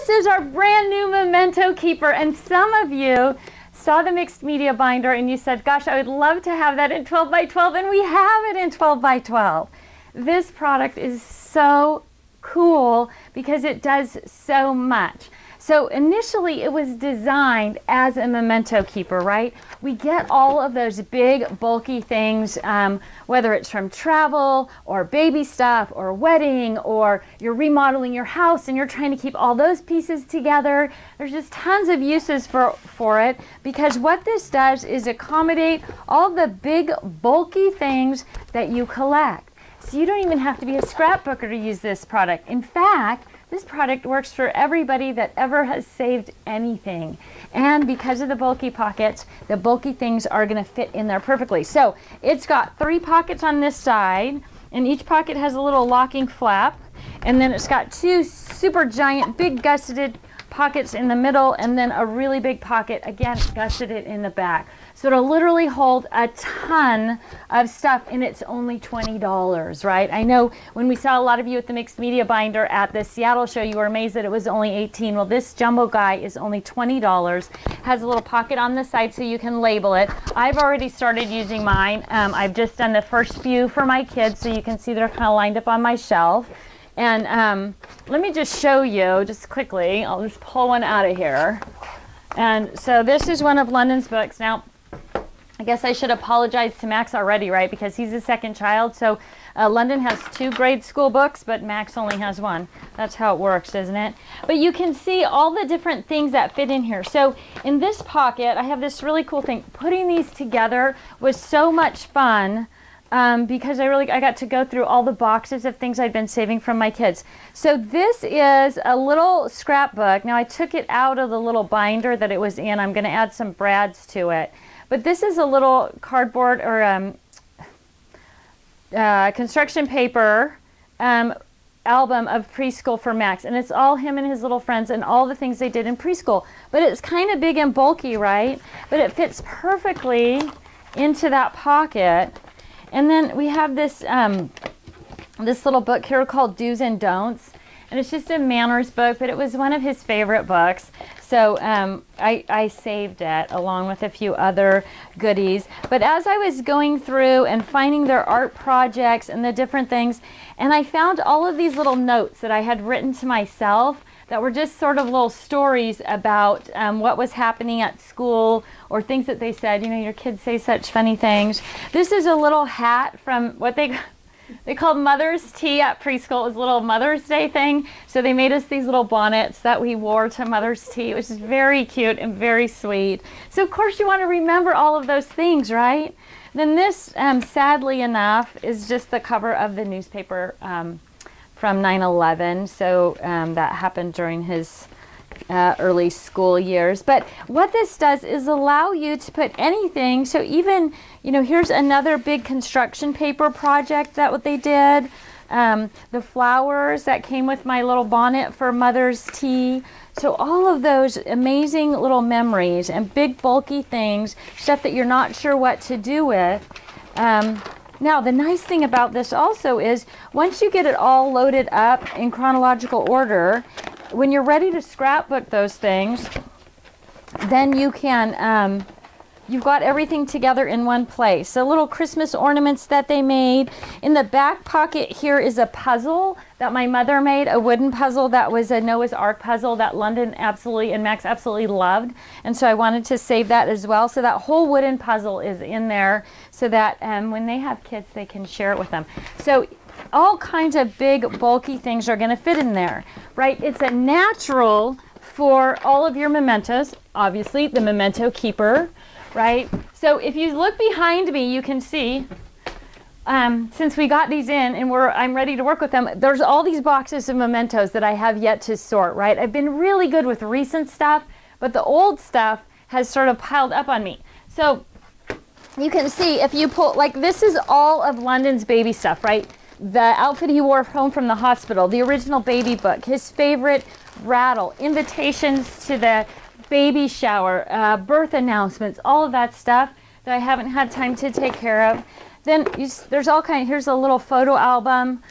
This is our brand new Memento Keeper, and some of you saw the mixed media binder and you said, gosh, I would love to have that in 12 by 12, and we have it in 12 by 12. This product is so cool because it does so much. So initially it was designed as a memento keeper, right? We get all of those big bulky things, whether it's from travel or baby stuff or wedding, or you're remodeling your house and you're trying to keep all those pieces together. There's just tons of uses for it, because what this does is accommodate all the big bulky things that you collect. So you don't even have to be a scrapbooker to use this product. In fact, this product works for everybody that ever has saved anything. And because of the bulky pockets, the bulky things are going to fit in there perfectly. So it's got 3 pockets on this side, and each pocket has a little locking flap. And then it's got 2 super giant, big gusseted pockets in the middle, and then a really big pocket, again, gusseted in the back. So it'll literally hold a ton of stuff, and it's only $20, right? I know when we saw a lot of you at the mixed media binder at the Seattle show, you were amazed that it was only $18. Well, this jumbo guy is only $20. Has a little pocket on the side so you can label it. I've already started using mine. I've just done the first few for my kids, so you can see they're kind of lined up on my shelf. And let me just show you just quickly. I'll just pull one out of here. And so this is one of London's books. Now, I guess I should apologize to Max already, right? Because he's a second child. So London has 2 grade school books, but Max only has 1. That's how it works, isn't it? But you can see all the different things that fit in here. So in this pocket, I have this really cool thing. Putting these together was so much fun. Because I got to go through all the boxes of things I'd been saving from my kids. So this is a little scrapbook. Now I took it out of the little binder that it was in. I'm going to add some brads to it. But this is a little cardboard or construction paper album of preschool for Max. And it's all him and his little friends and all the things they did in preschool. But it's kind of big and bulky, right? But it fits perfectly into that pocket. And then we have this this little book here called Do's and Don'ts, and it's just a manners book, but it was one of his favorite books, so I saved it along with a few other goodies. But as I was going through and finding their art projects and the different things, and I found all of these little notes that I had written to myself that were just sort of little stories about what was happening at school or things that they said. You know, your kids say such funny things. This is a little hat from what they called Mother's Tea at preschool. It was a little Mother's Day thing. So they made us these little bonnets that we wore to Mother's Tea, which is very cute and very sweet. So of course you want to remember all of those things, right? Then this, sadly enough, is just the cover of the newspaper from 9/11, so that happened during his early school years. But what this does is allow you to put anything. So even, you know, here's another big construction paper project that what they did. The flowers that came with my little bonnet for Mother's Tea. So all of those amazing little memories and big bulky things, stuff that you're not sure what to do with. Now, the nice thing about this also is once you get it all loaded up in chronological order, when you're ready to scrapbook those things, then you can, you've got everything together in one place. So little Christmas ornaments that they made. In the back pocket here is a puzzle that my mother made, a wooden puzzle that was a Noah's Ark puzzle that London absolutely and Max absolutely loved. And so I wanted to save that as well. So that whole wooden puzzle is in there so that when they have kids, they can share it with them. So all kinds of big, bulky things are going to fit in there, right? It's a natural for all of your mementos, obviously, the Memento Keeper, right? So if you look behind me, you can see, since we got these in and I'm ready to work with them, there's all these boxes of mementos that I have yet to sort, right? I've been really good with recent stuff, but the old stuff has sort of piled up on me. So you can see if you pull, like this is all of London's baby stuff, right? The outfit he wore home from the hospital, the original baby book, his favorite rattle, invitations to the baby shower, birth announcements, all of that stuff that I haven't had time to take care of. Then there's all kinds, here's a little photo album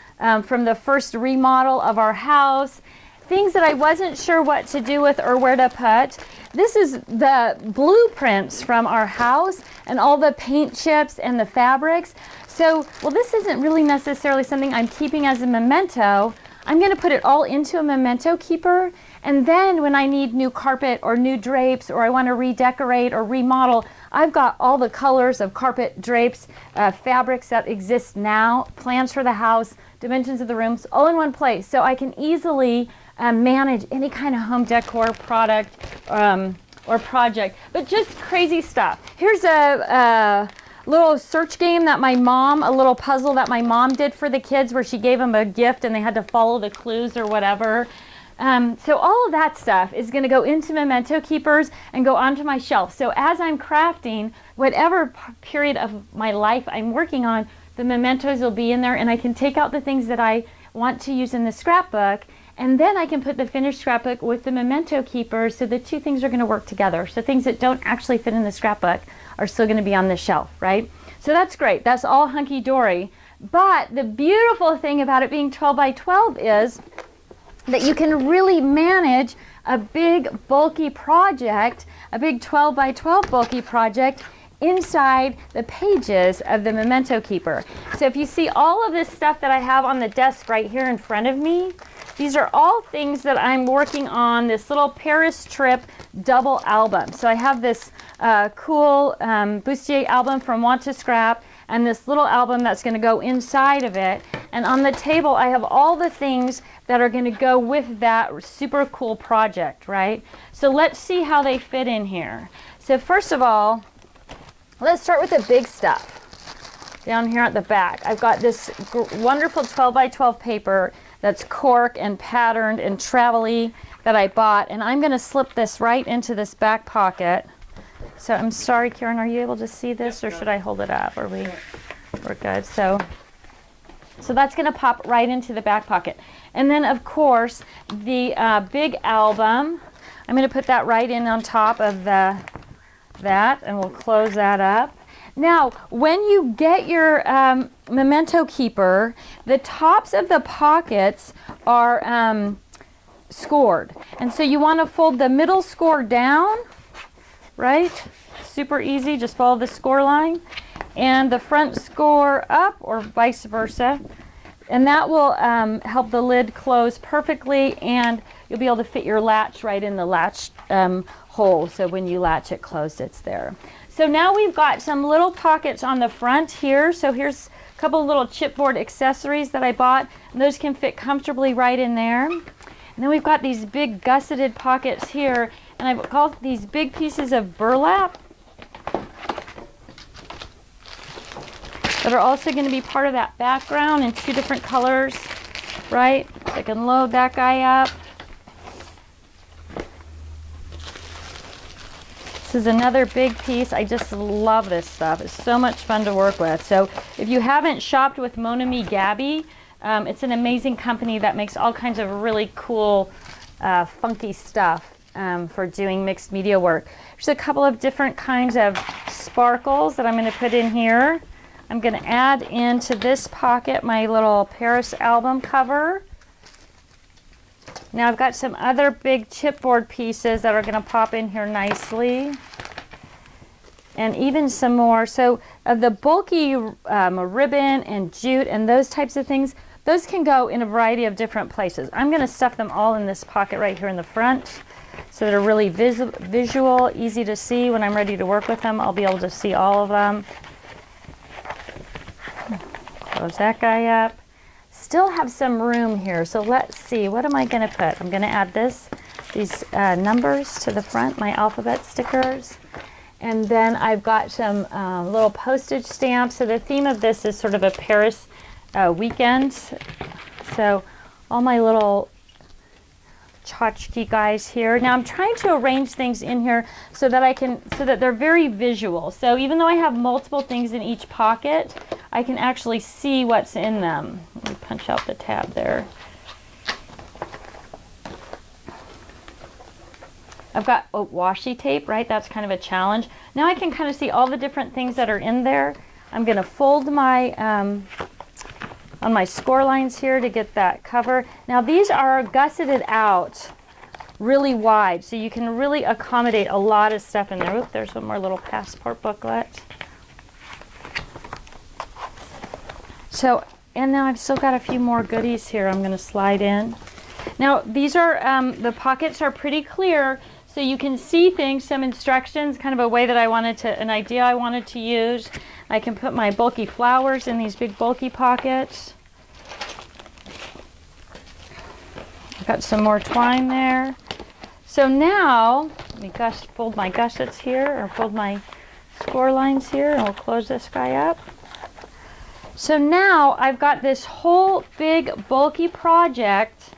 from the first remodel of our house. things that I wasn't sure what to do with or where to put. This is the blueprints from our house and all the paint chips and the fabrics. So, well, this isn't really necessarily something I'm keeping as a memento. I'm going to put it all into a Memento Keeper, and then when I need new carpet or new drapes, or I want to redecorate or remodel, I've got all the colors of carpet, drapes, fabrics that exist now, plans for the house, dimensions of the rooms, all in one place. So I can easily manage any kind of home decor product or project, but just crazy stuff. Here's a little search game that my mom, a little puzzle that my mom did for the kids where she gave them a gift and they had to follow the clues or whatever. So all of that stuff is going to go into Memento Keepers and go onto my shelf. So as I'm crafting, whatever period of my life I'm working on, the mementos will be in there, and I can take out the things that I want to use in the scrapbook, and then I can put the finished scrapbook with the Memento Keepers, so the two things are going to work together. So things that don't actually fit in the scrapbook are still going to be on the shelf, right? So that's great. That's all hunky-dory. But the beautiful thing about it being 12 by 12 is that you can really manage a big bulky project, a big 12 by 12 bulky project inside the pages of the Memento Keeper. So if you see all of this stuff that I have on the desk right here in front of me, these are all things that I'm working on, this little Paris trip double album. So I have this cool bustier album from Want to Scrap, and this little album that's going to go inside of it. And on the table I have all the things that are going to go with that super cool project, right? So let's see how they fit in here. So first of all, let's start with the big stuff. Down here at the back, I've got this wonderful 12 by 12 paper that's cork and patterned and travel-y that I bought, and I'm going to slip this right into this back pocket. So I'm sorry, Karen, are you able to see this, or should I hold it up? We're good. So that's going to pop right into the back pocket. And then, of course, the big album, I'm going to put that right in on top of that, and we'll close that up. Now, when you get your Memento Keeper, the tops of the pockets are scored. And so you want to fold the middle score down, right? Super easy, just follow the score line. And the front score up, or vice versa. And that will help the lid close perfectly, and you'll be able to fit your latch right in the latch hole. So when you latch it closed, it's there. So now we've got some little pockets on the front here. So here's a couple of little chipboard accessories that I bought, and those can fit comfortably right in there. And then we've got these big gusseted pockets here, and I've got these big pieces of burlap that are also going to be part of that background in two different colors, right? So I can load that guy up. This is another big piece. I just love this stuff. It's so much fun to work with. So if you haven't shopped with Mon Ami Gabby, it's an amazing company that makes all kinds of really cool, funky stuff for doing mixed media work. There's a couple of different kinds of sparkles that I'm going to put in here. I'm going to add into this pocket my little Paris album cover. Now I've got some other big chipboard pieces that are going to pop in here nicely. And even some more. So of the bulky ribbon and jute and those types of things, those can go in a variety of different places. I'm going to stuff them all in this pocket right here in the front, so they're really visual, easy to see. When I'm ready to work with them, I'll be able to see all of them. Close that guy up. Still have some room here, so let's see, what am I going to put? I'm going to add these numbers to the front, my alphabet stickers, and then I've got some little postage stamps. So the theme of this is sort of a Paris weekend, so all my little tchotchke guys here. Now I'm trying to arrange things in here so that they're very visual. So even though I have multiple things in each pocket, I can actually see what's in them. Let me punch out the tab there. I've got washi tape, right? That's kind of a challenge. Now I can kind of see all the different things that are in there. I'm going to fold my on my score lines here to get that cover. Now these are gusseted out really wide, so you can really accommodate a lot of stuff in there. Oop, there's one more little passport booklet. So, and now I've still got a few more goodies here I'm going to slide in. Now these are, the pockets are pretty clear, so you can see things, some instructions, kind of a way that I wanted to, an idea I wanted to use. I can put my bulky flowers in these big bulky pockets. I've got some more twine there. So now, let me fold my gussets here, or fold my score lines here, and we'll close this guy up. So now I've got this whole big bulky project,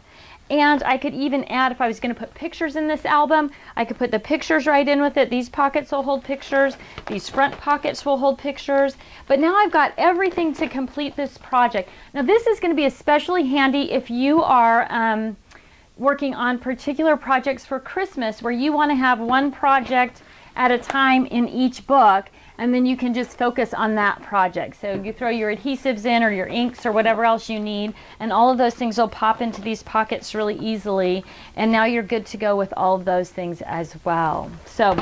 and I could even add, if I was going to put pictures in this album, I could put the pictures right in with it. These pockets will hold pictures. These front pockets will hold pictures. But now I've got everything to complete this project. Now this is going to be especially handy if you are working on particular projects for Christmas, where you want to have one project at a time in each book, and then you can just focus on that project. So you throw your adhesives in, or your inks, or whatever else you need, and all of those things will pop into these pockets really easily, and now you're good to go with all of those things as well. So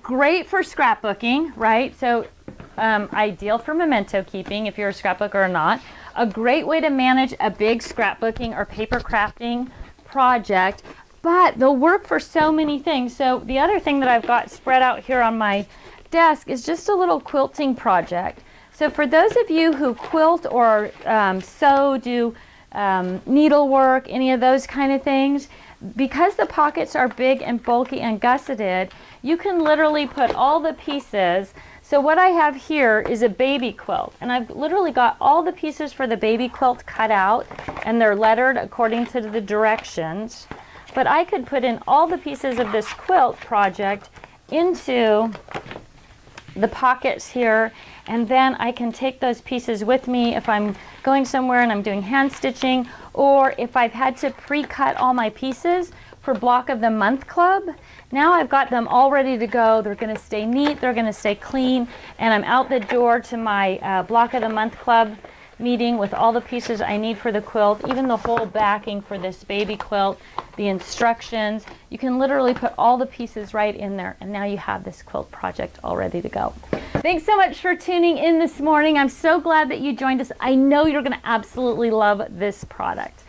great for scrapbooking, right? So ideal for memento keeping if you're a scrapbooker or not. A great way to manage a big scrapbooking or paper crafting project, but they'll work for so many things. So the other thing that I've got spread out here on my desk is just a little quilting project. So for those of you who quilt or sew, do needlework, any of those kind of things, because the pockets are big and bulky and gusseted, you can literally put all the pieces. So what I have here is a baby quilt, and I've literally got all the pieces for the baby quilt cut out, and they're lettered according to the directions. But I could put in all the pieces of this quilt project into the pockets here, and then I can take those pieces with me if I'm going somewhere and I'm doing hand stitching, or if I've had to pre-cut all my pieces for Block of the Month Club. Now I've got them all ready to go. They're going to stay neat, they're going to stay clean, and I'm out the door to my Block of the Month Club meeting with all the pieces I need for the quilt, even the whole backing for this baby quilt, the instructions. You can literally put all the pieces right in there, and now you have this quilt project all ready to go. Thanks so much for tuning in this morning. I'm so glad that you joined us. I know you're going to absolutely love this product.